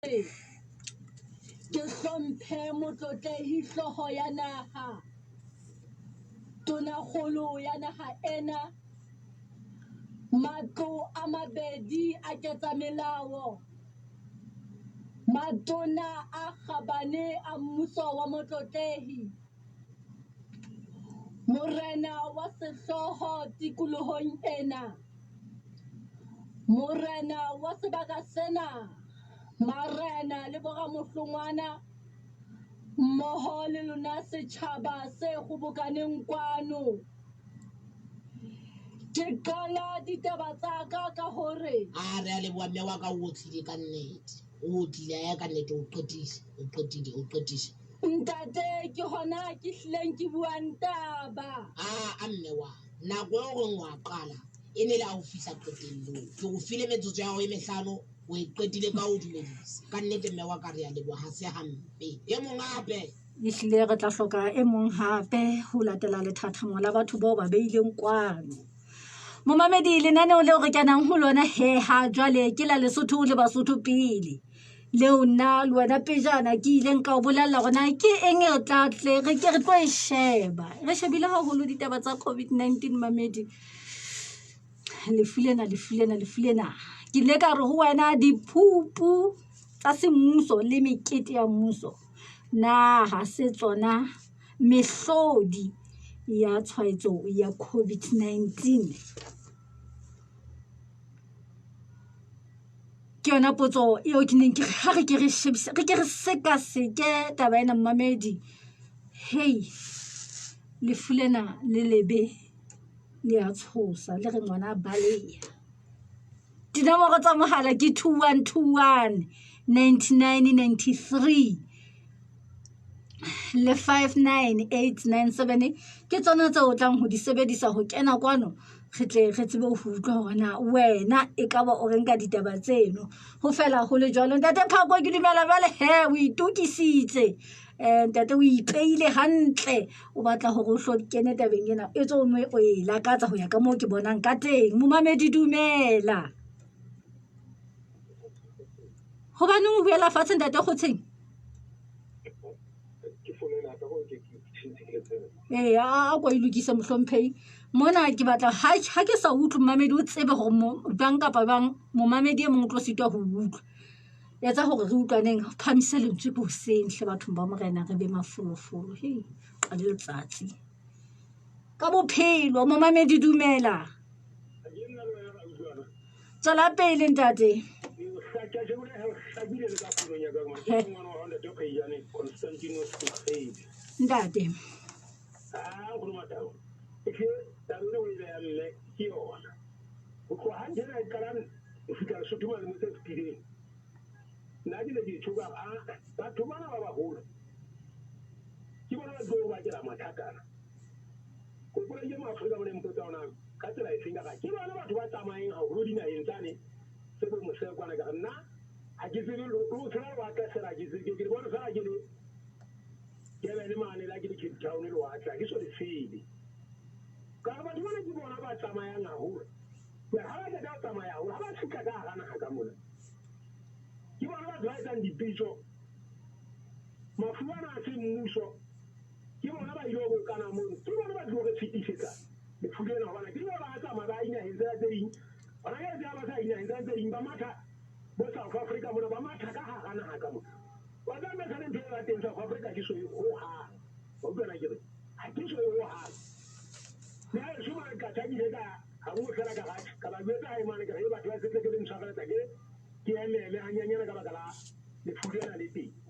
ke hlomphe motlotlehi hloho ya naha, tonakgolo ya naha ena, matlo a mabedi a ketsa melao, matona a kgabane a mmuso wa motlotlehi, morena wa sehloho tikolohong ena, morena wa sebaka sena, marena le boramohlongwana mmoho le lona setjhaba se kgobokaneng kwano. Ke qala ditaba tsa ka hore re a leboha mme wa ka o tlile ka nnete o tlile ya ka nnete o qetise ntate ke hona ke hlileng ke buang taba mme wa nako e gore wa qala e ne le a o fihla qetellong ke go file metsotso ya go e mehlano o e qetile ka o dumedisa ka nnete mme wa ka re a leboha ga se hampe e mong gape ehlile re tla hloka e mong hape ho latela lethathamo la batho bao ba beileng kwano. Momamedi lenaneo leo re kenang ho lona he ha jwale ke la Lesotho le Basotho pele leo nna le wena pejana ke ileng ka o bolella gona ke eng e tlatle re ke re tlo e sheba re shebile haholo ditaba tsa COVID-19 mamedi lefu lena ke ile ka re ho wena diphupu tsa semmuso le mekete ya mmuso na ha se tsona mehlodi ya tshwaetso ya COVID-19 ke yona potso eo ke neng ke ha re ke re shebisa re ke re seka taba ena mmamedi hey lefu lena le lebe le a tshosa le re ngwana baleya dinomoro tsa mohala ke 2121 9993 le 59897 ke tsona tse o tlang ho di sebedisa ho kena kwano re tle re tsebe ho utlwa hona wena e ka ba o renka ditaba tseno ho fela ho le jwalo ntate Phako ke dumela bale he o itukisitse ntate o ipeile hantle o batla hore o hlokene tabeng ena e tso nwe o e lakatsa ho ya ka moo ke bonang ka teng momamedi dumela hobane o buela fatshe ntate Kgotseng a kwa ilukisa mohlomphehi mona ke batla ha ke sa utlwe mmamedi o tsebe hore bang kapa bang momamedi e mong o tlo sitwa ho utlwa etsa hore re utlwaneng phamise lentswe ke hoseng hle bathong ba morena re be mafolofolo qale letsatsi ka bophelo momamedi dumela tswela pele ntate ntate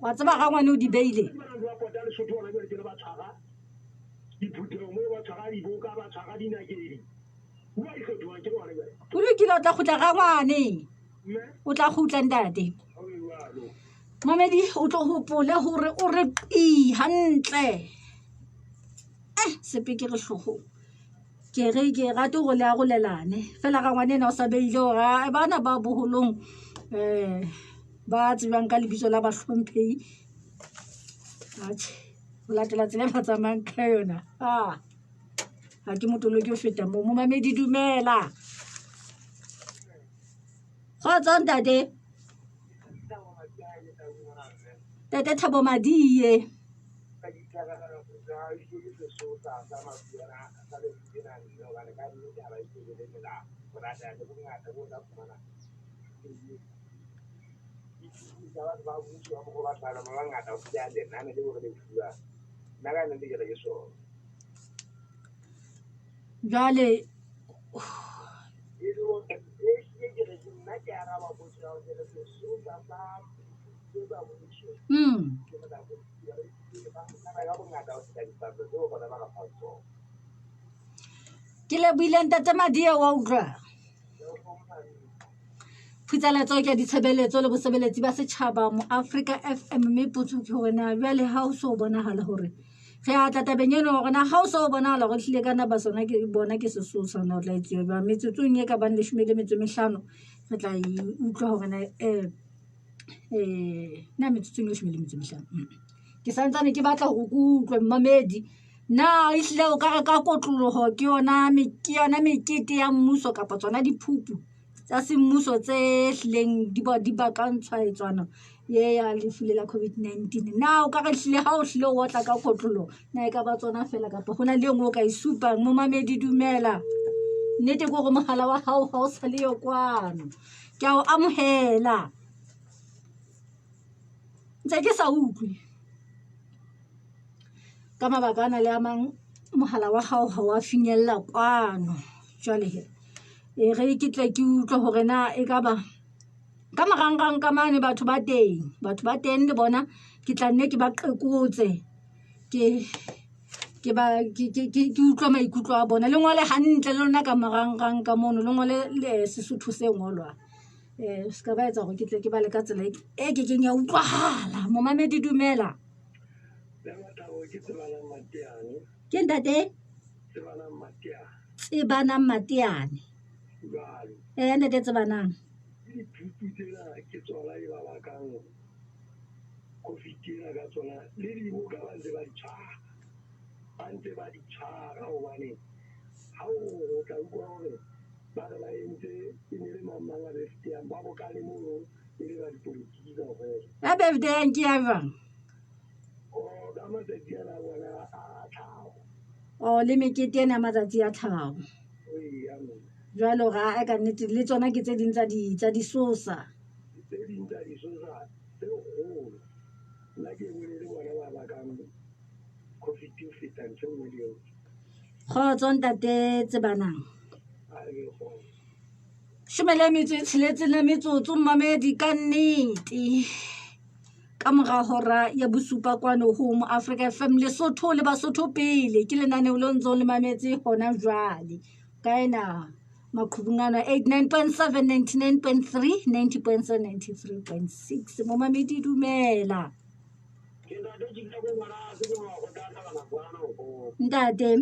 wa tseba ga ngwane o di beile o lokile o tla kgutla ga ngwane o tla kgutla ntate mamedi o tlo hopole hore o re hantle sepekere hloohong ke rate go le arolelane fela ga ngwane ena o sa beile hore bana ba boholong ba tsebang ka lebitso la bahlomphehi o latela tsela ba tsamayang ka yona ha ke motoloki o feta moo momamedi dumela kgotsa ntate Tate Thabo Madie. Jale. Ke le buile Ntate Madie wa utlwa. Phutsala ke ditshebeletso le bosebeletsi ba setjhaba mo Africa FM mme putsu ke hore na jwale ha o so bonahala hore re a tla tabeng eno hore na ha o so bonahala hore hlile kana ba sona ke bona ke sesosa na o tla itse ba metsotsong e ka bang 15 re tla utlwa hore na na metsotsong 15 ke santsane ke batla ho utlwa mmamedi na ihle o ka kotloloho ke yona mekete ya mmuso kapa tsona diphupu tsa semmuso tse hlileng di bakang tshwaetswana ye ya lefile la COVID-19 na o ka hlile ha o hlile o tla ka kotlolo na e ka ba tsona fela kapa hona le engwe o ka isupa mo mamedi dumela nnete go go mohala wa hao ha o sa le yo kwano ke a o amohela ntse ke sa utlwe ka mabaka ana le a mang mohala wa hao ha wa finyella kwano jwale he re ke tle ke utlwa hore na e ka ba ka marangrang ka mane batho ba teng le bona ke tla nne ke ba qekotse ke utlwa maikutlo a bona le ngole hantle le lona ka marangrang ka mono le ngole le Sesotho se ngolwa se ka ba etsa hore ke tle ke ba le ka tsela e ke keng ya utlwahala momamedi dumela ke ntate Tsebana Matiane ntate Tsebanang ke tsona e ba bakang COVID ka tsona le dibuka ba ntse ba di tshwara hobane ha o tla utlwa hore ba re ba entse e ne le mamang a birthday ya ba bokale moo e le ba dipolotiki kaofela ya birthday yang ke ya jwang ka matsatsi a bona a tlhaho le mekete ena matsatsi a tlhaho jwalo ga ka nnete le tsona ke tse ding tsa disosa tse ding tsa disosa tse kgolo nna ke bone le bona ba bakang COVID o fetang tse million kgotso ntate Tsebanang shumele metsotso mmamedi ka nnete ka mora hora ya bosupa kwano ho mo Africa FM Lesotho le Basotho pele ke lenaneo le ntse le mametse hona jwale ka ena maqhubungana 89.7 99.3 90.7 93.6 momamedi dumela ntate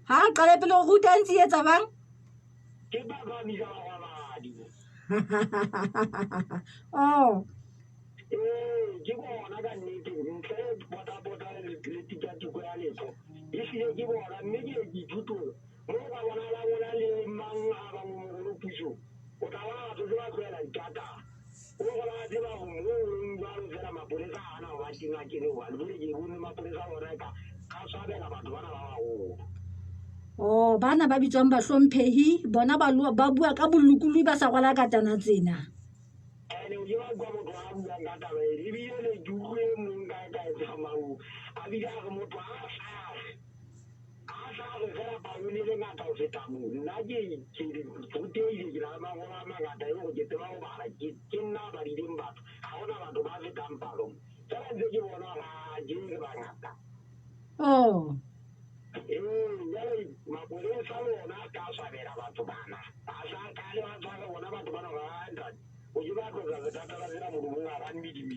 ha qale pele o ruta ntse etsa bang oh ke bona ka nnete ntle bota le tikatiko ya letho e hlile ke bona mme ke dithuto mo ka bona la bona le mang a ba mo puso o tla ba batho ba tloela dikata o go la tseba go mo ba lo fela mapolesa ana ba tinga ke le wa le ke bone mapolesa bona ka swabela batho bana ba oh bana ba bitswang bahlomphehi bona ba bua ka bolukulu ba sa kwala katana tsena ene o ya kwa motho a bua ka taba e bile le duwe mong ka tsamao a bile a motho a sa re fela ba le ngata o feta mo nna ke rutile ke la magola mangata yo ke tseba go bala ke nna ba di ding batho ga gona batho ba fetang palo fela ntse ke bona ga ke re ba ngata oh jale mapolesa lona ka swabela batho bana a sa ka le ba tshwara bona batho bana ga ntate o ke ba tloga bothata ba tsela molomong a ba mmidimidi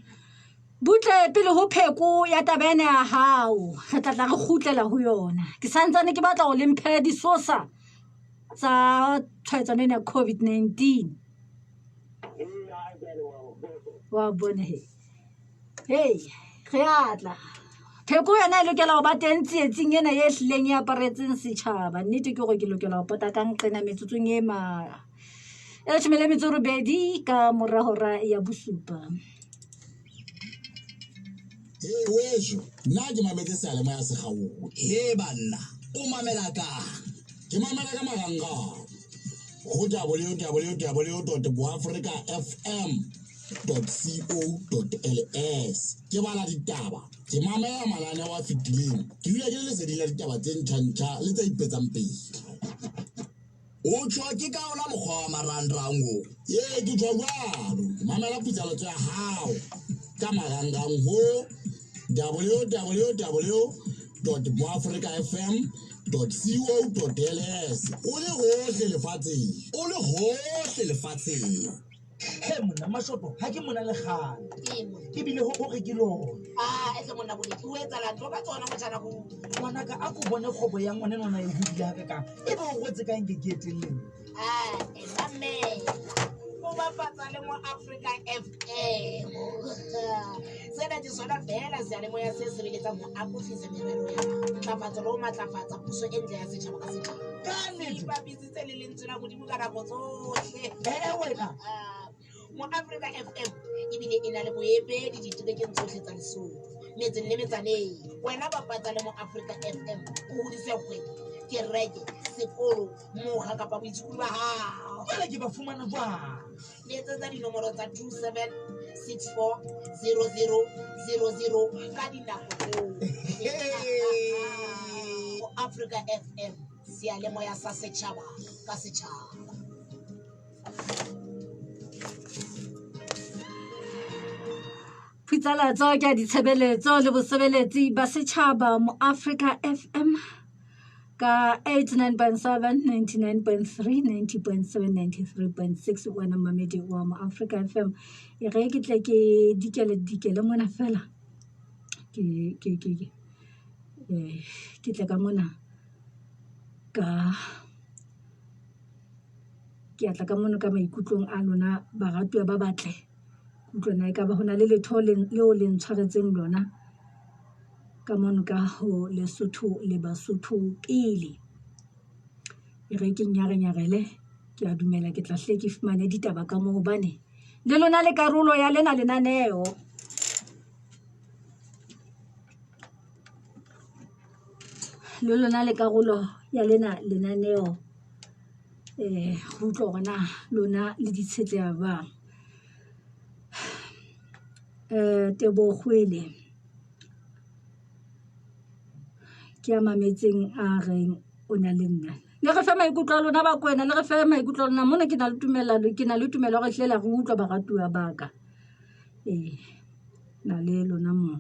butle pele ho pheko ya tabene ya hao re tla re khutlela ho yona ke santsane ke batla go lemphe disosa tsa tshwaetsano ya COVID-19 wa bona he hey re atla pheko yona e lokela go ba teng tsietsing ena e hlileng e aparetseng setšhaba nnete ke gore ke lokela go pota ka nqena metsotsong e leshome le metso e robedi ka morahora ya bosupa. Weso nna ke mametse sealemoya se gago he banna o mamela ka ke mamela ka marangrang go www.africafm.co.ls ke bala ditaba ke mamela mananeo a fetileng ke dula ke le leseding la ditaba tse ntšha le tse ipetsang pele o tšwa ke ka ona mokgwa wa marangrang o ye ke tšwa jalo ke mamela putsaletso ya gago ka marangrang ho www.africafm.co.ls o le hohle lefatsheng he monna Basotho ha ke mona le gane ke bile ho re ke lona ese monna bone ke o etsala ntlo ka tsona go tshwana go ngwanaka a ko bone kgobo ya ngwane nona e hudile haka ka e ba go gotse ka nke ke etelleng mamela o bapatsa le mo Africa FM sena ke sona fela sealemoya se sebeletsang go akofisa merero ya ntlafatso le go matlafatsa puso e ntle ya setšhaba ka setšhaba ipapitsitse le lentswe la godimo ka nako tsotlhe wena mo Africa FM ebile e na le boemedi ditulekeng tsotlhe tsa Lesotho metseng le metsaneng wena bapatsa le mo Africa FM o hodise kgwebo kereke sekolo moga kapa boitshukudi ba gago fela ke ba fumana jwang letsetsa dinomoro tsa 27640000 ka dinako go Africa FM sealemoya sa setšhaba ka setšhaba. Putsalatso ke ditshebeletso le bosebeletsi ba setšhaba mo Africa FM ka 89.7, 99.3, 90.7, 93.6 wena mamedi wa mo Africa FM e re ke tle ke dikele mona fela ke tle ka mona ka ke atla ka mona ka maikutlong a lona baratuwa ba batle utlwana e ka ba hona le letho leo le ntshwaretseng lona ka mono ka ho Lesotho le Basotho pele e re ke nyarele ke a dumela ke tla hle ke fumane ditaba ka moo bane le lona le karolo ya lena lenaneo le lona le karolo ya lena lenaneo go utlwa gona lona le ditshetlea bang Tebogwele ke a mametseng a reng o na le nna le re fe maikutlo a lona ba kwena le re fe maikutlo a lona mona ke na le tumelo re hlela re utlwa baratuwa baka na le lona mo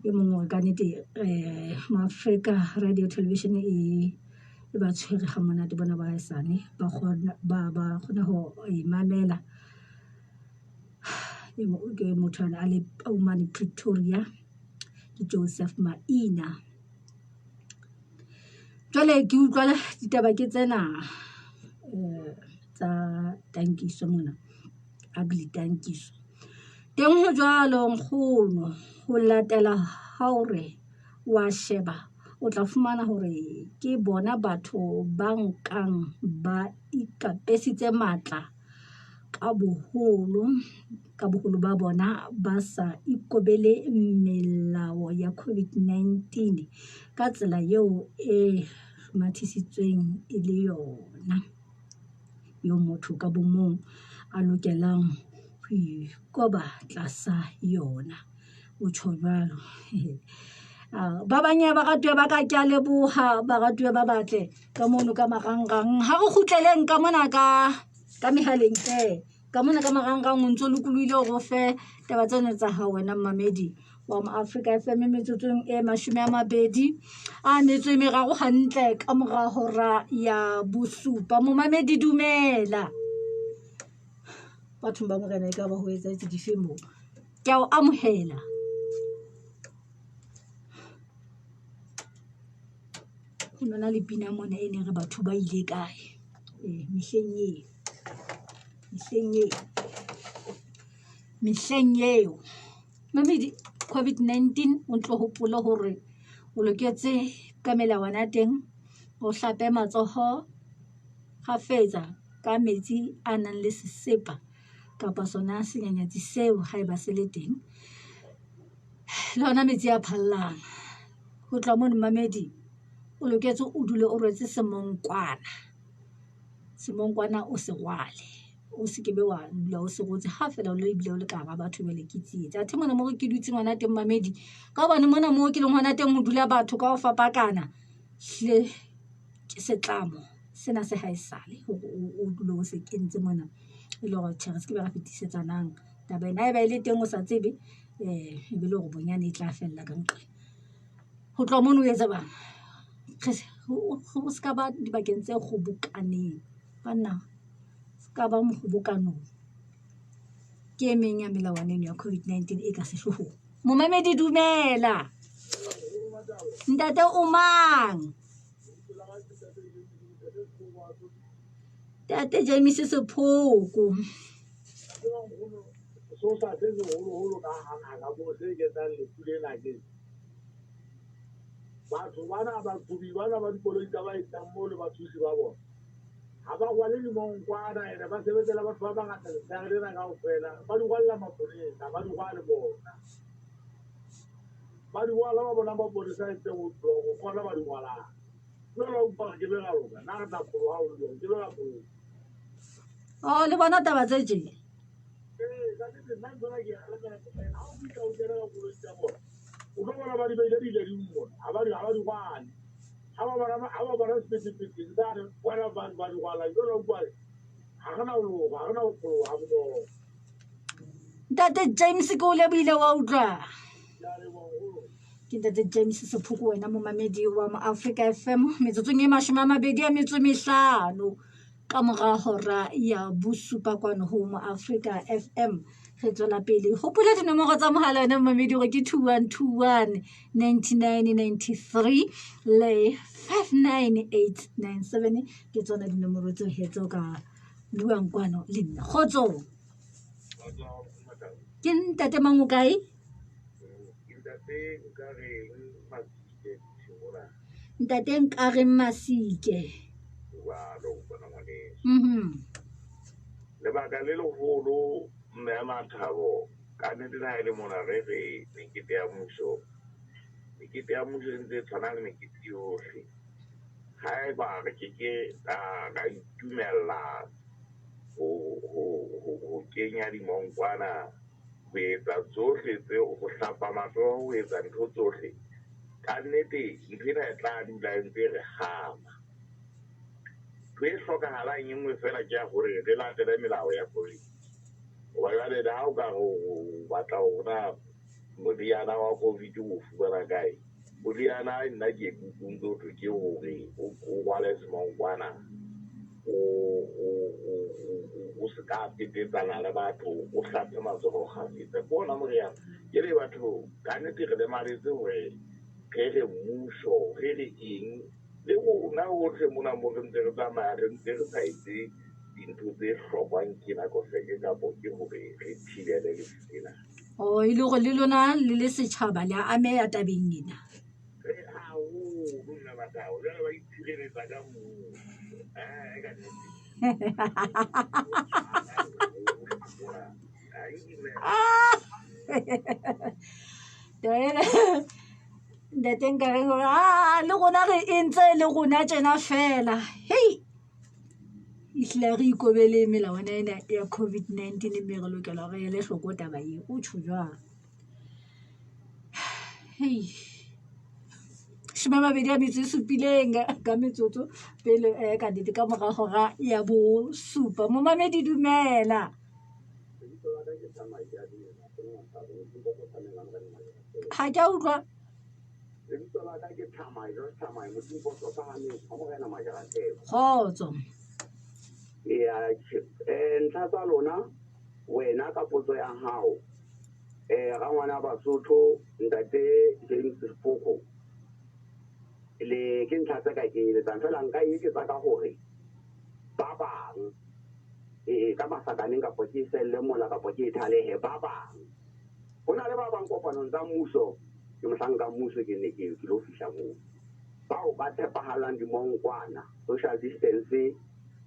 e mongwe ka nnete Africa Radio Television e ba tshwere ga monate bona ba esane ba kgona ho imamela ke motho a le Omani Pretoria ke Joseph Maina jwale ke utlwa ditaba ke tsena tsa tankiso mona ugly tankiso teng ho jwalo nkgono ho latela haure wa sheba o tla fumana hore ke bona batho ba nkang ba ikapesitse matla ka boholo ba bona ba sa ikobele melao ya COVID-19 ka tsela eo e mathisitsweng e le yona yo motho ka bomong a lokelang ho ikoba tlasa yona o tjho jwalo ba banya ba ratwe ba ka kya leboha ba ratwe ba batle ka mono ka marangrang ha re khutleleng ka mona ka mehaleng ka mona ka marangrang o ntse lokulohile go fe taba tsena tsa ha wena mamedi wa mo Africa FM metsotsong e 20 a metso e meraro hantle ka mora hora ya bosupa mo mamedi dumela batho ba morena e ka ba ho etsa difemo ke a o amohela ho nona le pina mona e ne re batho ba ile kae mehleng eo Mamedi COVID-19 o tlo hopola hore o loketse ka melawana ya teng o hlape matsoho ga fetsa ka metsi a nang le sesepa kapa sona senyanyatsi seo ha eba se le teng le ona metsi a phallang ho tla mo Mamedi o loketse o dule o rwetse semongkwana o se rwale o se kebe wa dula o se rotse ha fela o le bile o le ka ba batho bele ke tsietse a themona mo ke dutse ngwana teng Mamedi ka bana mona mo ke leng hona teng ho dula batho ka ho fapakana hle ke setlamo sena se haesale o dule o se kentse mona e le gore tshega se ke ba ga fetisetsanang taba ena e ba ile teng o sa tsebe e bile go bonyane e tla fella ka nqe ho tloa mono o etsa bang go ska ba dibakeng tse kgobokaneng banna ska ba mo kgobokanong ke emeng ya melawaneng ya COVID-19 e ka sehlohong mo Mamedi dumela ntate o mang Tate James Sephoko Sosa se seholo-holo ka hanga moo se etsang lefu lena ke batho bana baqhobi bana ba dikoloi tsa baetang moo le bathusi ba bona ha ba rwale dimongkwana ene ba sebetsela batho ba bangata letshehare lena kaofela ba di rwalla maponesa ba di rwale bona ba di rwala ba bona maponesa e tse botlhoko gona ba di rwalang jwale o utlwa ke be ga lona nna re tapolo ha o le ke be ga polo le bona taba tse tje nna ntsona ke ha o fihla o kena ka koloi tsa bona o tlo bona ba di beile dileding mona ha ba di rwale ha ba bona sepetleleng sane bona ba di rwala jwale o utlwa ha gona ho loga ha gona ho phologa ha bonolo Ntate James ke o lebile wa utlwa ke Ntate James Sephoko wena mo Mamedi wa mo Africa FM metsotsong e 25 ka mora hora ya bosupa kwano ho mo Africa FM re tswela pele hopola dinomoro tsa mohala wena Mamedi gore ke 2121 9993 le 59897 ke tsona dinomoro tse hetso ka buang kwano le nna khotso ke Ntate mang o kae Ntate nkare Masike lebaka le legolo mme ya Mathabo ka nnete na e le mona re mekete ya mmuso e ntse tshwana le mekete yohle ga e ba re ke ka itumella go kenya dimongkwana go etsa tsohle tse go hlapa matsoho go etsa ntho tsohle ka nnete ntho ena e tla dula ntse re gama ntho e hlokahalang e nngwe fela ke ya gore re latele melao ya COVID goba jale da ha o ka go batla gona moriana wa COVID o fumana kae moriana nna ke ekutlong tsotlhe ke gore o rwale semongkwana o se ka petetsana le batho o hlape matsogo kgafetsa ke ona moriana ke le batho ka nnete re lemaditse gore ge re mmuso ge re eng le rona otlhe mona mo re ntse re tsamaya re ntse re sa etse dintho tse hlokwang ke nako feke kapo ke gore re thibele lefu lena e le gore le lona le le setšhaba le a ameya tabeng ena mme Mathabo jale ba itshireletsa ka moo Ntate nkare gore le rona re entse le rona tjena fela hei ehlile re ikobele melawana ena ya COVID-19 mme re lokela re ele hloko taba e o tjho jwang hei 27 ka metsotso pele ka dite ka mora hora ya bosupa mo Mamedi dumela ha ke a utlwa kgotso ntlha tsa lona wena ka potso ya hao ga ngwana Basotho Ntate James Sephoko le ke ntlha tse ka kenyeletsang fela nka eketsa ka gore ba bang ka masakaneng kapo ke selle mola kapo ke thalehe ba bang Ho na le ba bang kopanong tsa mmuso ke mohlanka mmuso ke ne ke lo fihla moo bao ba tshepahalang dimongkwana social distance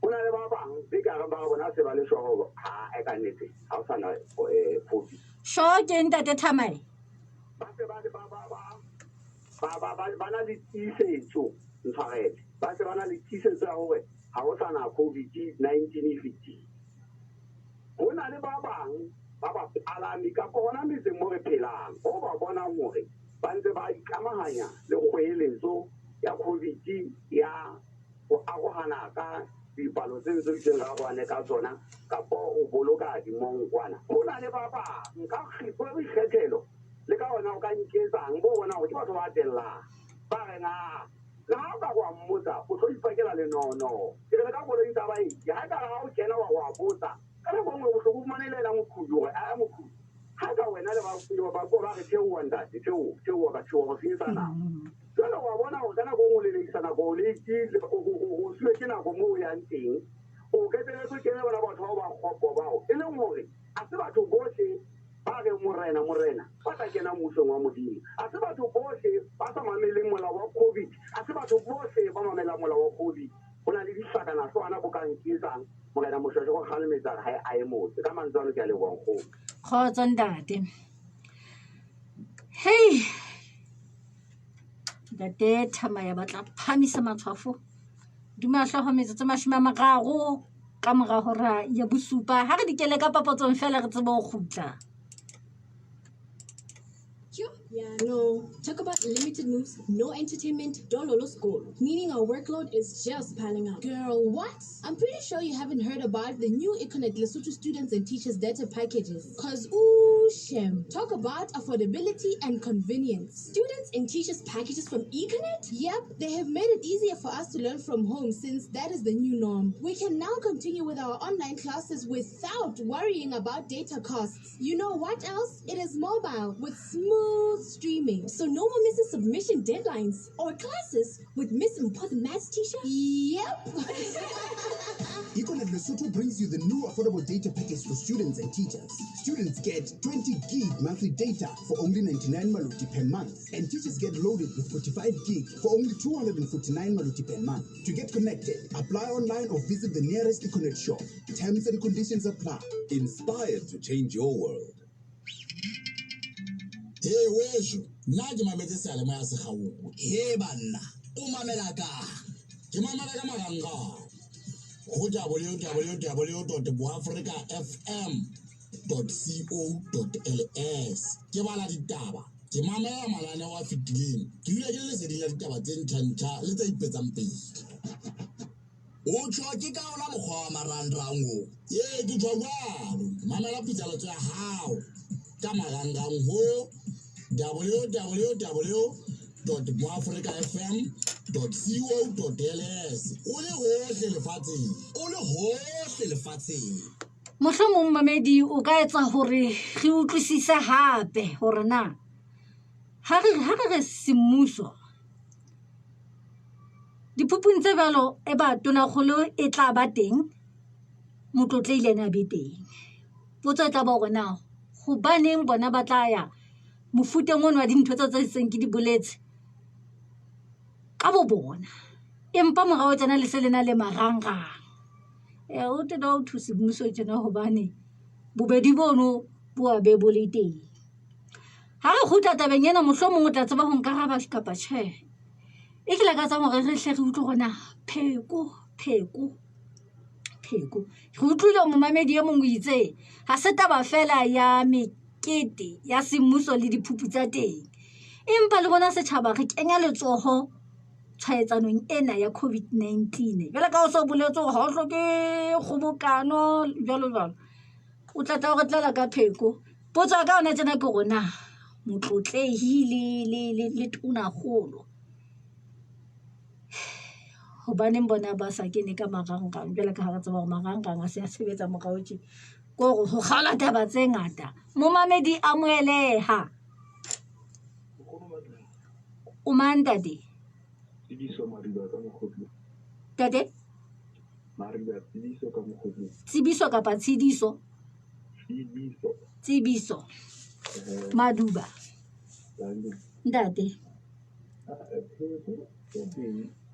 ho na le ba bang be ka re ba bona se ba le shogo ha e ka nnete ha o sana COVID sho ke ntate Thamai ba se ba na le tiisetso ntshwarele ba se ba na le tiisetso ya hore ha o sana COVID-19 e fetile ho na le ba bang ba ba palami ka bona metseng mo re phelang o ba bonang hore ba ntse ba ikamahanya le kgoeletso ya COVID ya go arogana ka dipalo tse ntse di ragwane ka tsona kapo o boloka dimongkwana go na le ba bang ka boikgethelo le ka ona o ka nketsang bo bona go ke batho ba tellang ba re na le ha o ka go mmotsa o tlo ipakela lenono ke re ka koloi tsa baeti ha ka ga o kena wa go a botsa ka nako nngwe bohloko bomanelela mokhudi gore a mokhudi ha ka wena le ba ko ba re theowa ntate theowa ka theowa go senyetsa nako jalo wa bona gore ka nako nngwe le lekisa nako le go siwe ke nako mo o yang teng o keteletse kene bona batho bao ba kgopo bao e leng gore a se batho botlhe ba re morena ba tla kena mmusong wa modimo a se batho botlhe ba sa mameleng molao wa COVID a se batho botlhe ba mamelang molao wa COVID go na le dihlakana tswana bo ka nketsang morena moshweshwe go kgalemetsa ga a e motse ka mantswe ano ke a leboang kgolo kgotsa ntate hey ntate Thamai ya batla phamisa matshwafo duma hlooho metsotso 30 ka mora hora ya bosupa ha re dikele ka papatsong fela re tsebe go khutla. Yeah, no. Talk about limited moves, no entertainment, dololo school. Meaning our workload is just piling up. Girl, what? I'm pretty sure you haven't heard about the new Econet Lesotho students and teachers data packages. Cause ooh, shem. Talk about affordability and convenience. Students and teachers packages from Econet? Yep, they have made it easier for us to learn from home since that is the new norm. We can now continue with our online classes without worrying about data costs. You know what else? It is mobile with smooth streaming, so no more missing submission deadlines or classes with Miss Important Maths teacher. Yep. Econet Lesotho brings you the new affordable data package for students and teachers. Students get 20 gig monthly data for only 99 maluti per month, and teachers get loaded with 45 gig for only 249 maluti per month. To get connected, apply online or visit the nearest Econet shop. Terms and conditions apply. Inspired to change your world. Hey, wesho nna ke mametse seale mo ya segaogo he banna o mamela ka ke mamela ka marangrang go www.boafricafm.co.ls ke bala ditaba ke mamela mananeo a fetileng ke dula ke le leseding la ditaba tse ntšha le tse ipetsang pele o tshwa ke ka ola mokgwa wa marangrang o ke tshwa jalo mamela pitsaletso ya gago ka marangrang ho www.boafricafm.co.ls o le hohle lefatsheng Mohlomong mamedi o ka etsa hore re utlwisise hape hore na ha re semmuso diphupung tse bjalo e ba tonakgolo e tla ba teng motlotle ile na be teng potso e tla ba hore na hobaneng bona ba tla ya mofuteng ona wa dintho tse seng ke di boletse ka bo bona empa morao tsena le se lena le marangrang o tena o thusi mmuso tsena hobane bobedi bono bo a be bo le teng ha re khutla tabeng ena mohlomong o tla tseba ho nkaraba kapa tjhe e ke la ka tsa hore re hle re utlwe gona pheko re utlwile momamedi e mongwe itse ha se taba fela ya mekete ya semmuso le diphupu tsa teng empa le bona setjhaba re kenya letsoho tshwaetsanong ena ya COVID-19 jwale ka o so boletse ho ha o hloke kgobokano jwalo o tla re tlala ka pheko potso ka ona tsena ke rona motlotlehi le tuna kgolo hobaneng bona ba sa kene ka marangrang jwale ka ha re tseba hore marangrang a se a sebetsa moraotje ko go kgala taba tse ngata momamedi a moeleha o mandade tate tsebiso kapa tshidiso tsebiso Maduba. Ntate.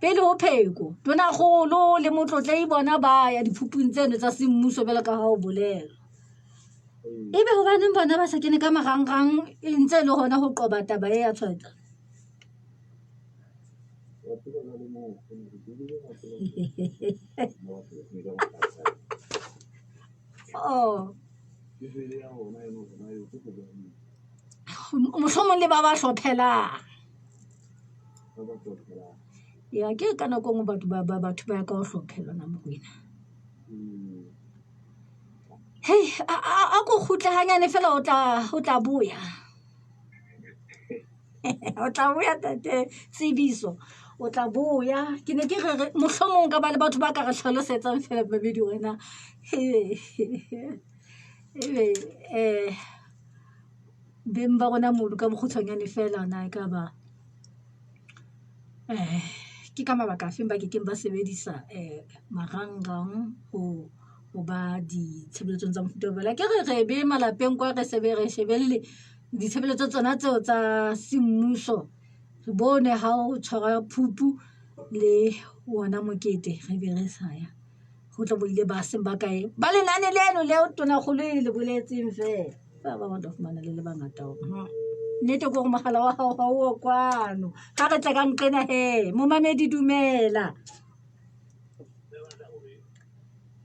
Pele o pheko. Tona golo le motlotla e bona ba ya diphupung tseno tsa semmuso bela ka ha o bolela. Ebe ho baneng bona ba sa kene ka marangrang e ntse le hona ho qoba taba e ya tshwaetsa. Oh. Mohlomong le ba ba hlophela. Ya ke ka nako ngwe batho ba ka ho hlophela na mokwena. Hey, a go khutla hanyane fela o tla boya. O tla boya tate tsebiso. O tla boya ke ne ke re mohlomong ka ba le batho ba ka re hlalosetsang fela babedi wena. Beng ba rona modu ka bokgutshwanyane fela na e ka ba ke ka mabaka a feng ba ke keng ba sebedisa marangrang ho ba ditshebeletsong tsa mofuta bela ke re be malapeng kwa re shebelle ditshebeletso tsona tseo tsa semmuso re bone ha o tshwara phupu le wona mokete re be re saya go tla boile ba seng ba kae ba lenane leno le tona go le boletseng fela ba ba fumana le bangata ho nnete go mogala wa hao ha o kwano ha re tla ka nqena he mo mamedi dumela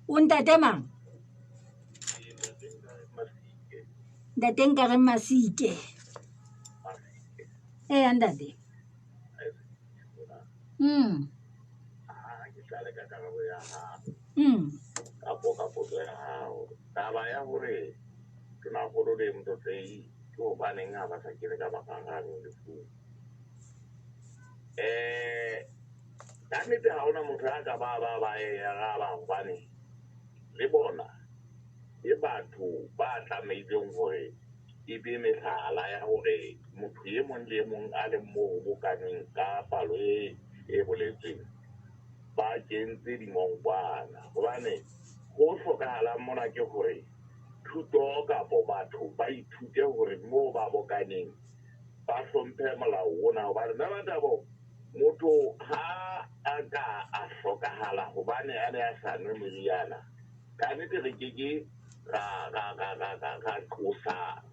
o ntate mang ntate nka re Masike andate taba ya hore ke na go le motho tsei ke o baneng a ba sa kene ka makangang le fu ka nnete ha ona motho a ka ba ya ba bane le bona e batho ba tlameileng hore e be mehlala ya hore motho e mong le mong a le mo bokaneng ka palo e boletsweng ba kentse dimongwana hobane go hlokahalang mona ke hore thuto kapo batho ba ithute hore mo ba bokaneng ba hlomphe molao ona hobane nna Mathabo motho ha a ka a hlokahala hobane a ne a sa nwe meriana ka nnete re keke ra qosa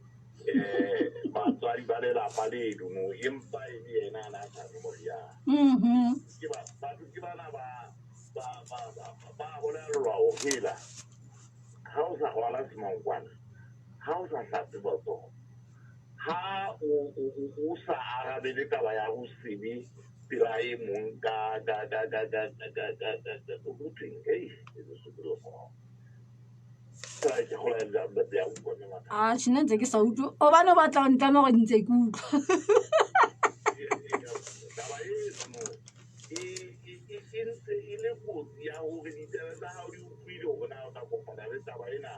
batswadi ba lelapa ledu no empa e le yena a na sa nwe moriana batho ke bana ba bolelwa ho hela ha o sa rwala semongkwana ha o sa hlape botsogo ha o sa arabele taba ya go sebe pela e mong ka butheng tshine ntse ke sa utlwe o bane o batla o ntlama gore ntse ke utlwa taba eno e ntse e le kotsi ya hore ditebe tsa hao di utlwile hore na o tla kopana le taba ena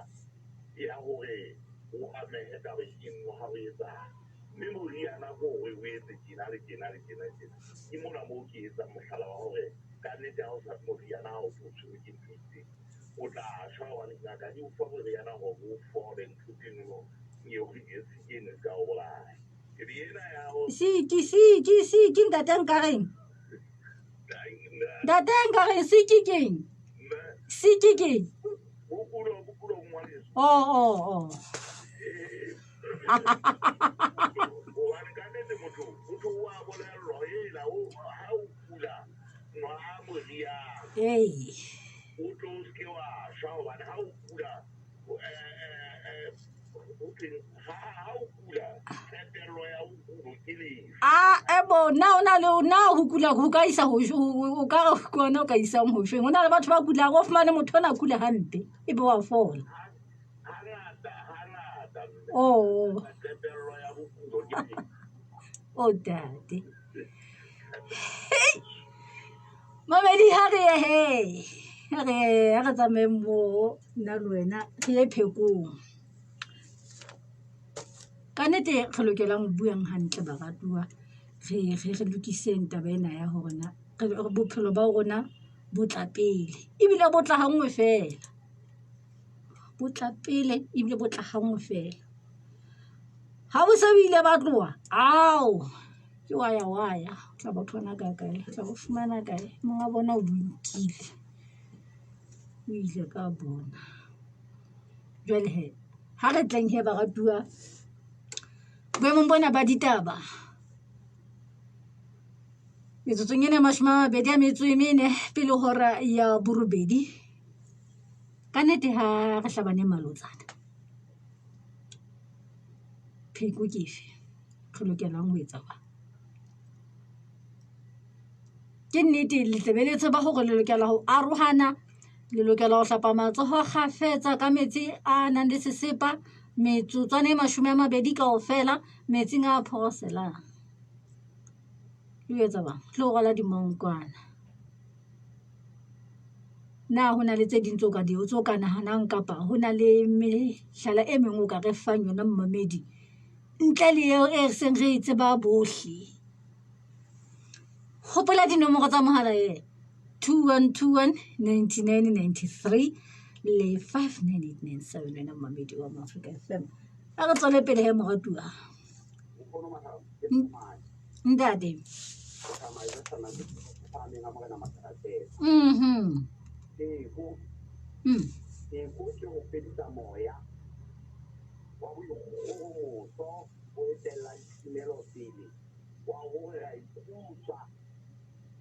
ya hore o amehe taba eno ha o etsang mme moriana ko hore o etse tjena le tjena ke mona moo ke etsang mohlala wa hore ka nnete ha o sa moriana ha o tshwerwe ke ntho e itseng o tla shwa wa dingaka di o fa moriana hore o fole ntho tseno eno ka o bolaya ebe ena ya ho siki ntate nkareng siki keng bokulo ngwaneso oh hobane ka nnete motho wa bolellwa ela ha o kula nwa moriana o tlo o seke wa shwa hobane ha o kula ha o kula qetello ya ho kulo ke lefu ebo na ho kula ho ka isa ho o ka re kona o ka isang ho shweng ho na le batho ba kulang go fumane motho ona kula hampe ebe wa fola qetello ya ho kulo ke lefu tate mamedi ha re tsamaye mo nna le wena re ye phekong ka nnete re lokelang buang hantle baratuwa re lokiseng taba ena ya hore na bophelo ba rona bo tla pele ebile bo tla hangwe fela bo tla pele ebile bo tla hangwe fela ha o se o ile ba tloa ao ke wa ya tla ba thona ka kae tla go fumana kae monga bona o buntile o ile ka bona jwale he ha re tleng he ba ratuwa boemong bona ba ditaba metsotsong ena 24 pele hora ya borobedi ka nnete ha re hlabane malotsana pheko ke efe re lokelang ho etsa ba ke nnete le tsebeletse ba hore le lokela ho arohana le lokela ho hlapa matsoho kgafetsa ka metsi a nang le sesepa metsotswana e 20 kaofela metsing a phoroselang le etsa bang le ho rwala dimonkwana na ho na le tse ding tso ka di tso ka nahanang kapa ho na le mehlala e mengwe o ka re fang yona mmamedi ntle le eo e seng re tseba bohle hopola dinomoro tsa mohala 2121 9993 le 59897 wena mmamedi wa Africa FM a re tswele pele he moratuwa ntate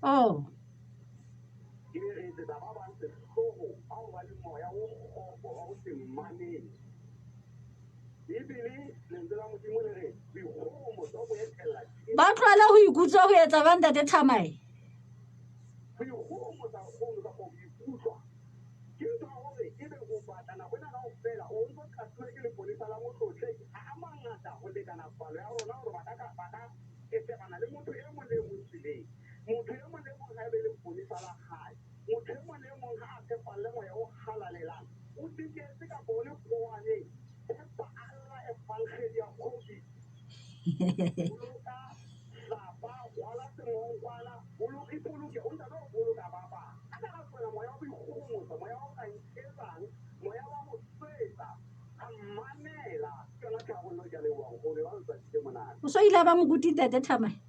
oh ba tloela ho ikutswa ho etsa ba ntate Thamae o so ile ba moguti ntate Thamae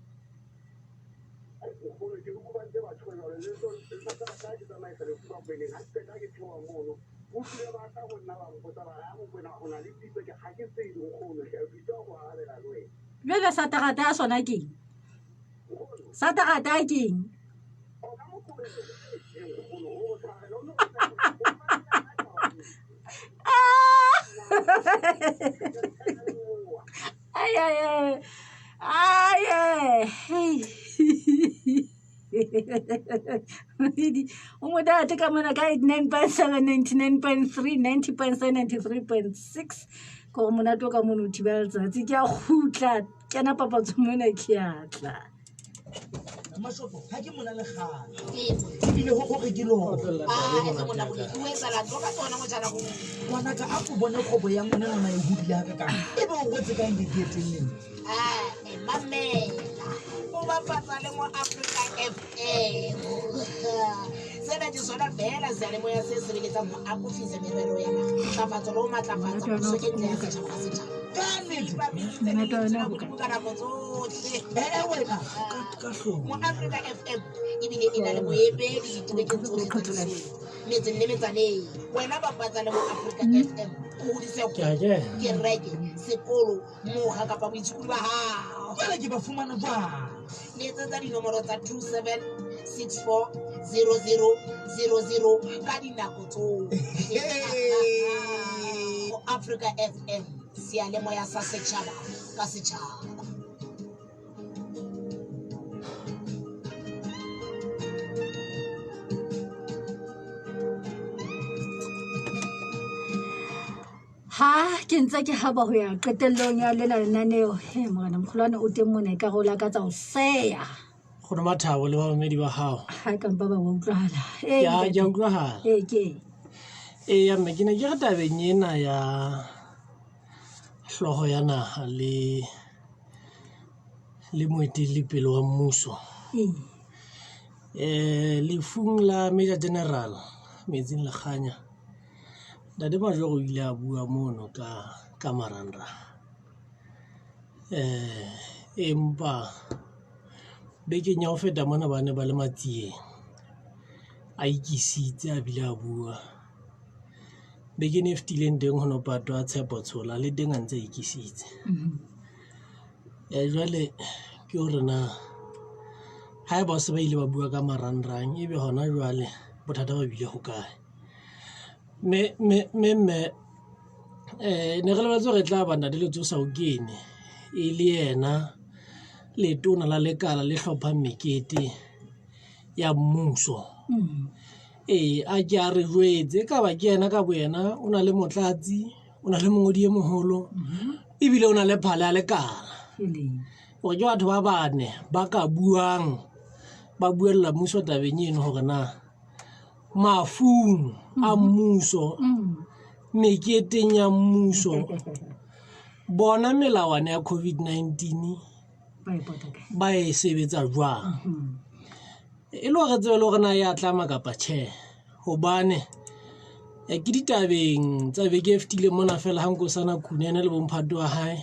jwale sa tarata a sona keng sa tarata a keng ay o mo date ka mona ka 89.7 99.3 90.7 93.6 ko mona to ka mona o thibela letsatsi ke a khutla kena papatso mona ke atla Mashopo ha ke mona le kgale ebile ho gore ke lo bona ka a go bone khobo ya mona nona e hudile ha ka e ba go tse ka eng ke teng mamela o ba patsa le mo Africa FM sena di sona bela zale mo ya se sebeletsa mo a go fisa merero ya matlafatso lo matlafatsa go se ke ntle ya setšhaba ka setšhaba mo Africa FM ebile e na le boemedi ditebekeng tsotlhe tsa metseng le metsaneng wena ba patsa le mo Africa FM o hodise kereke sekolo moga kapa boitshukudi ba hao jwale ke ba fumana jwang letsetsa dinomoro tsa 27640000 ka dinako tsohle mo Africa FM seyalemoya sa setšhaba ka setšhaba ha ke ntse ke haba ho ya qetellong ya lena lenaneo he mona mkhulwane o teng mona ka rola ka tsa o seya go Mathabo le bamedi ba hao ha ka mpa ba utlwala ya utlwahala ke ya mme ke ne ke re tabeng ena ya hloho ya naha le moeteledipele wa mmuso lefung la Major General Metsing Lekganya Dade Majoro o ile a bua mono ka marangrang empa bekeng ya ho feta mona ba ne ba le matsieng a ikisitse a bile a bua bekeng e fetileng teng ho no patwa Tshepo Tshola le teng a ntse a ikisitse jwale ke hore na ha e ba se ba ile ba bua ka marangrang ebe hona jwale bothata ba bile ho kae me ne re lebetse re tla bana le letsosa o kene e le yena letona la lekala le hlophang mekete ya mmuso a ke a re jwetse ka ba ke yena ka boyena o na le motlatsi o na le mongodi e moholo ebile o na le phala ya lekala hore ke batho ba bane ba ka buang ba buella mmuso tabeng eno hore na mafung a mmuso meketeng ya mmuso bona melawana ya COVID-19 ba e sebetsa jwang e le hore tsebe le hore na ya tlama kapa tjhe hobane ke ditabeng tsa beke e fetileng mona fela hankosana Khunene le bomphato wa hae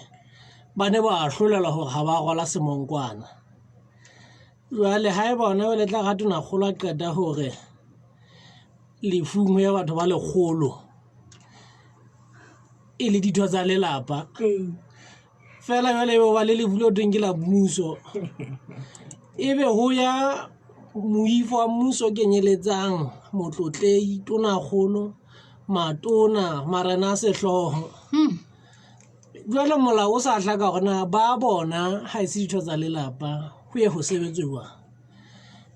ba ne ba hlolela hore ha ba gola semonkwana jwale ha e bona le tla ga tona kgolo a qeta hore lefung ya batho ba lekgolo e le ditho tsa lelapa fela jwale e ba le lebulo teng ke la mmuso ebe ho ya moifo wa mmuso kenyeletsang motlotlei tona kgolo matona marena a sehloho jwale molao o sa hlaka hore na ba bona ha e se ditho tsa lelapa ho ye ho sebetswa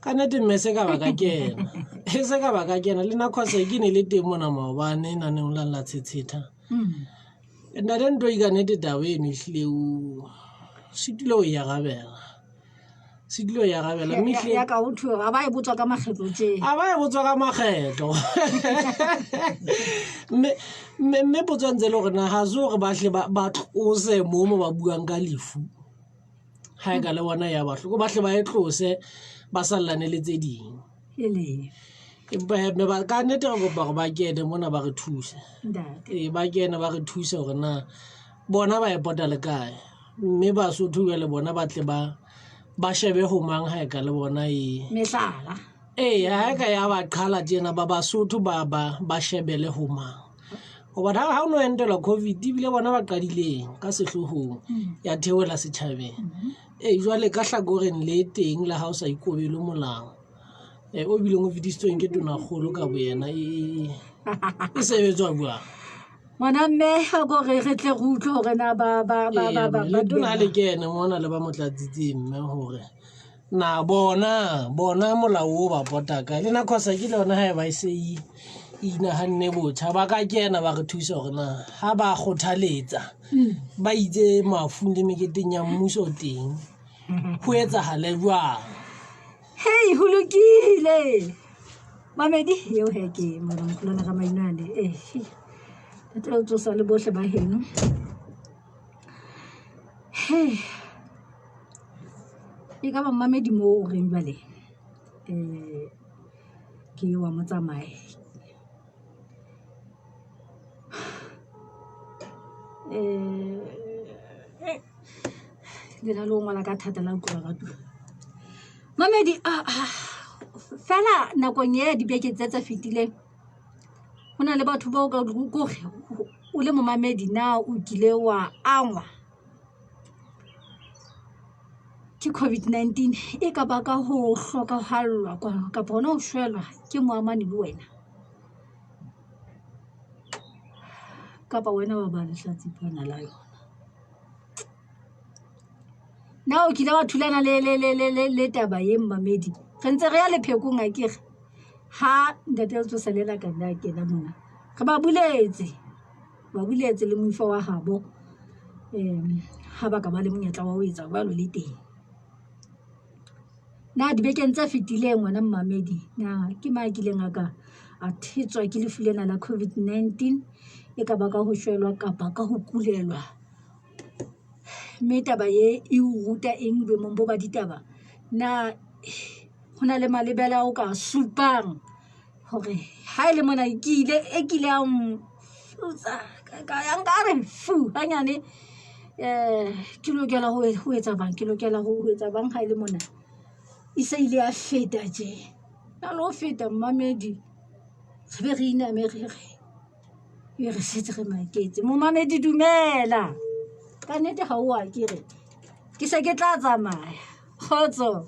ka nnete mme se ka baka kena e se ka baka kena le na khwasa ke ne le teng mona maobane na ne o la tshetshetha nna le ntho ka nnete taba eno ehlile o sitile o ya gabela mehle ya ka utho a ba e botswa ka makgetlo tje a ba e botswa ka makgetlo me botswa ntse le hore na ha se hore ba hle ba tlose mo ba buang ka lefu ha e ka le bona ya bahloko ba hle ba e tlose ba sallane le tse ding ba ka nnete re kopa gore ba kene mona ba re thuse ba kene ba re thuse hore na bona ba e pota le kae mme Basotho le bona ba tle ba shebe ho mang ha e ka le bona mehlala ha e ka ya ba qhala tjena ba Basotho ba shebele ho mang hoba ha o no entelwa COVID bile bona ba qadileng ka sehlohong ya theola setjhabeng jwale ka hlakoreng le teng la ha o sa ikobele molao o bileng o fedisitsweng ke tona kgolo ka boyena e sebetswa buang mona mme ha go re tle go utlwe hore na ba tona le kene mona le ba motlatsitseng mme hore na bona molao o ba pota ka le na khosa ke le yona ha e ba se inahanne botjha ba ka kena ba re thusa hore na ha ba kgothaletsa ba itse mafung le meketeng ya mmuso teng ho etsahale jwang hey ho lokile mamedi yo heke mara mkhulana ka mainane tlo tsosa le bohle ba heno e ka ba mamedi mo o reng jwale ke wa motsamae le la lo ngwana ka thata la utlwa ka tu mamedi fela nakong ya dibeke tsa fetileng hona le batho ba ka gore o le momamedi na o kile wa angwa ke COVID-19 e ka baka ho hlokahallwa ka bona ho shwelwa ke moamani le wena kapa wena wa ba lehlatsi bona la yona na o kile wa thulana le taba ye mmamedi re ntse re ya lephekong a kere ha ntate o tsoselela ka nna kena mona re ba buletse le moifo wa habo ha ba ka ba le monyetla wa ho etsa jwalo le teng na dibekeng tsa fetileng ngwana mmamedi na ke makileng a thetswa ke lefu lena la COVID-19 e ka ba ka ho shwelwa kapa ka ho kulelwa mme taba ye e o ruta eng boemong bo ba ditaba na hona le malebela o ka supang hore ha ile mona e kile a mfutsa ka ya nkare fu hanyane ke lokela ho etsa bang ke lokela ho etsa bang ha ile mona e se ile ya feta je na lo feta Mamedi re re ina mere re setse re maketse mo Mamedi dumela ka nnete ha o a ke re ke se ke tla tsamaya khotso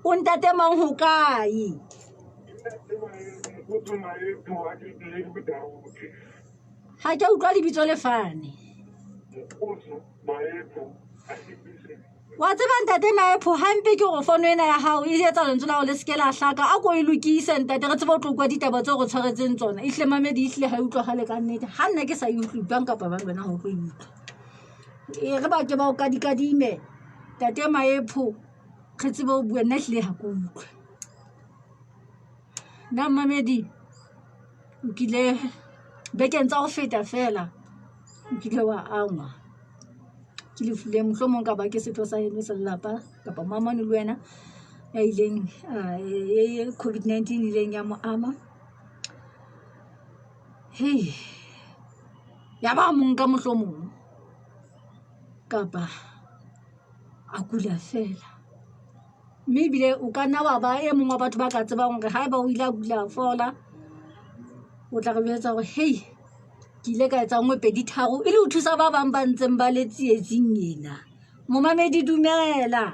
o ntate mang ho kae ha ke utlwa lebitso le fane wa tseba ntate Maepho hampe ke go fono ena ya hao e etsa lentswe la o le seke la hlaka a ko e lokise ntate re tsebe o tlo kwa ditaba tse go tshwaretseng tsona ihle Mamedi ihle ha utlwa gale ka nnete ha nna ke sa utlwe bang kapa ba lona ho tlo utlwa re ba ke ba o kadikadime tate Maepho re tsebe o bua nna hle ha ko utlwe na Mamedi o kile bekeng tsa go feta fela o kile wa angwa ke lefule mohlomong ka ba ke setho sa eno se lelapa kapa mamane le wena ya ileng COVID-19 ileng ya mo ama hei ya ba mong ka mohlomong kapa a kula fela mme bile o ka nna wa ba e mong wa batho ba ka tsebang hore ha e ba o ile a kula fola o tla re betsa gore hei ke ile ka etsa ngwe pedi tharo e le o thusa ba bang ba ntseng ba le tsietsing ena mo Mamedi dumela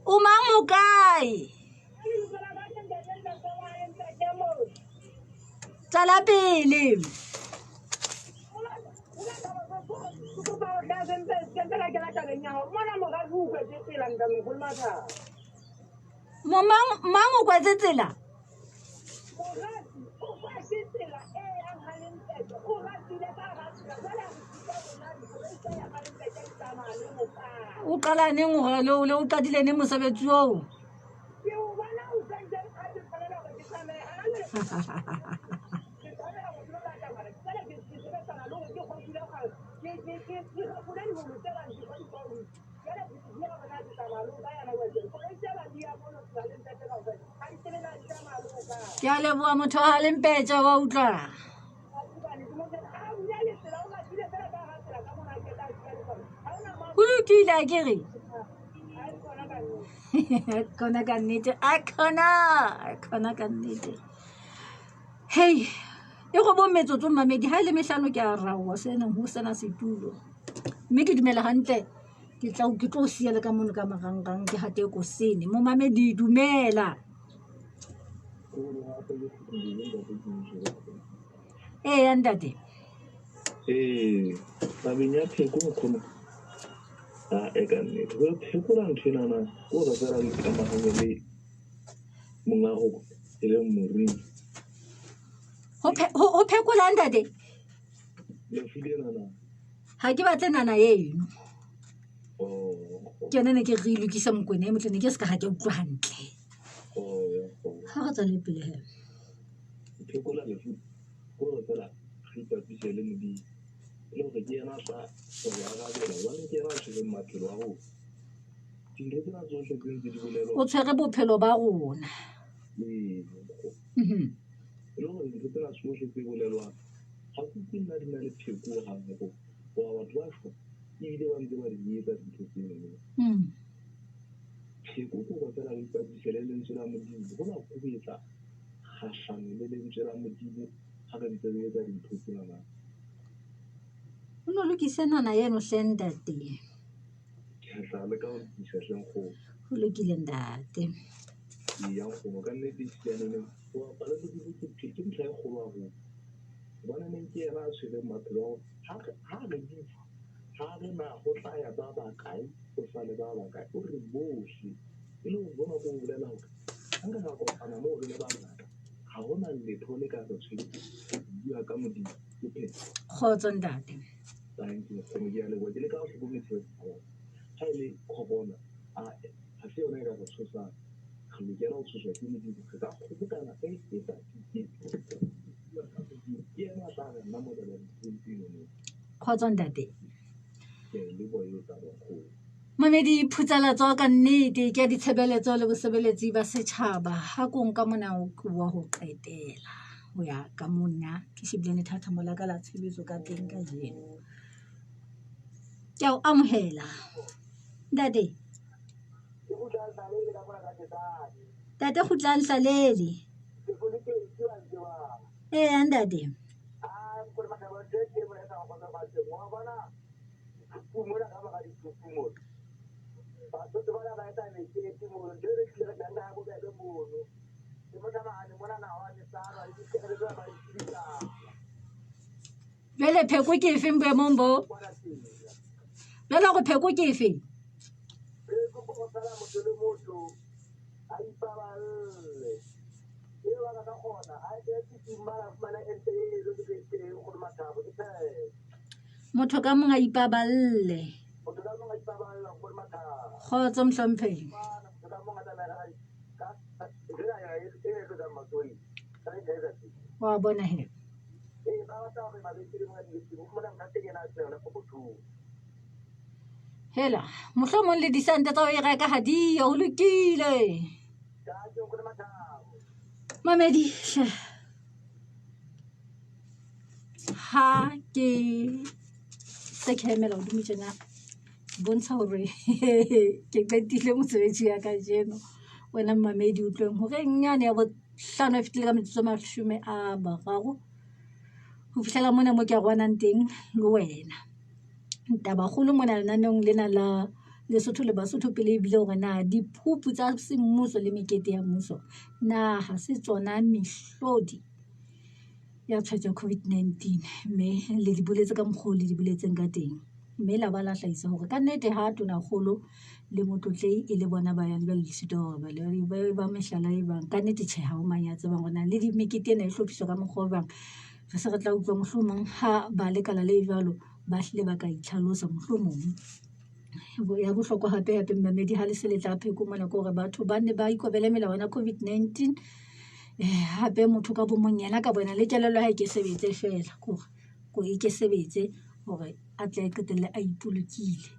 o mang mo kae tsala pele mo mang o kwetse tsela o qala neng hore le o qadile ne mosebetsi oo ke a leboha motho ha le mpetsa wa utlwa ho lokile a ke re kona ka nnete a kona ka nnete hei e go bo metsotso Mamedi ha ile mehlano ke a rawa sena ho sena setulo mme ke dumela hantle ke tlo siya le ka mono ka marangrang ke hate ko sene mo Mamedi dumela ntate tabeng ya pheko nkgono e ka nnete go phekola ntho enana o re fela o ikamaganye le mongago e leng morini ho phekola ntate lefu lenana ha ke batle nana eno ke nene ke re lokisa mokwena e motle ne ke se ka ga ke utlwa hantle ha re tsale pele he phekola lefu go re fela re ipapise le modimo e le gore ke ena sa gore a gabela bane ke ena a tshwereng maphelo a rona dintho tsena tsotlhe tse ntse di bolelwa o tshwere bophelo ba rona e le gore dintho tsena tsotlhe tse bolelwang ga se ke nna di na le pheko gago goa batho ba šwa ebile ba ntse ba di etsa dintho tseno pheko ke go fela o ipapise le lentswe la modimo go ba kgobetsa kgatlhano le lentswe la modimo ga ka ntse re etsa dintho tsenana o no lokise nana eno hle ntate ke tla leka go lokisa hleng go go lokile ntate ya go ka nnete sianene go apala le ke ntlha e kgolo a go bona neng ke ena a tshwereng maphelo ha re difa ha re na go tlaya ba bakae go sa le ba bakae o re bohle e le go bona go bolela gore ga nka ga kopana mo re le bangata ga gona letho le ka re tshwere bua ka modimo ke phela kgotso ntate kgono ke a leboa ke le ka go tlhokometsego ga e le kgobona ga se yona e ka go tshosang re lokela go tshoswa ke modimo re ka kgobokana e sa ke ena tla re nna modela ditentino kgotso ntate ke le boa yo tsa bagolo Mamedi phutsalatso ka nnete ke ditshebeletso le bosebeletsi ba setšhaba ha ko nka mona wa go qetela ho ya ka monna ke shebile lethathamo la ka la tshebetso ka teng ka jeno. Ke a o amohela ntate. Tate kgutlang hlalele. Ntate. Jwale pheko ke efeng boemong bo? Jwale go pheko ke efeng? Motho ka mong a ipaballe. Kgotso mohlomphehi. Wa bona he. Hela, mohlomong le disente tsa o e reka ha di o lokile. Mamedi, ha ke se ke emela o dumetjena bontsha hore ke qetile mosebetsi ya ka jeno. Wena mamedi o tlong hore nyane ya bohlano e fitile ka metsotso a 30 ho fihlela mona mo ke a rwanang teng le wena. Taba kgolo mona lenaneng lena la Lesotho le Basotho pele ebile hore na diphupu tsa semmuso le mekete ya mmuso na ha se tsona mehlodi ya tshwaetso COVID-19, mme le di boletse ka mokgwa le di boletseng ka teng, mme la ba la hlahisa hore ka nnete ha tona kgolo le motlotlei e le bona ba yang ba lesito hore ba mehlala e bang ka nnete tjhe ha o mang ya tsebang hore na le dimekete ena e hlophiswa ka mokgwa o bang re se re tla utlwa mohlomong ha ba lekala le jwalo ba hlile ba ka itlhalosa mohlomong. Ya bohlokwa hape mmamedi ha le se le tla pheko mona ke hore batho ba ne ba ikobele melawana COVID-19. Hape motho ka bomong yena ka bona le kelello ha ke sebetse fela ko e ke sebetse hore a tle a qetelle a ipolokile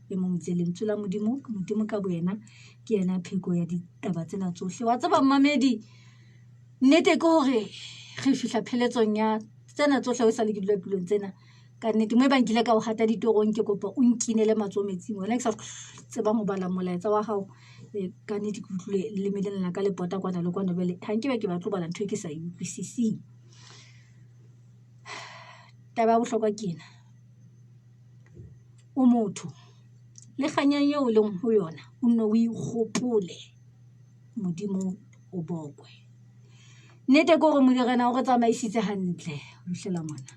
e mong ntse lentswe la modimo ka boena ke yena pheko ya ditaba tsena tsohle. Wa tseba mmamedi nnete ke hore re fihla pheletsong ya tsena tsohle o sa le ke dula tulong tsena ka nnete mo bang kile ka o hata ditorong ke kopa o nkinele matso metsing wena ke sa tsebang ho bala molaetsa wa hao ka nnete ke utlwile le meleng ka lepota kwana le kwana bele ha nke ba ke batlo bala ntho e ke sa utlwisising. Taba bohlokwa kena o motho le kganyang eo leng ho yona o nne o ikgopole modimo o bokwe. Nnete ke hore modirena o re tsamaisitse hantle ho fihlela mona.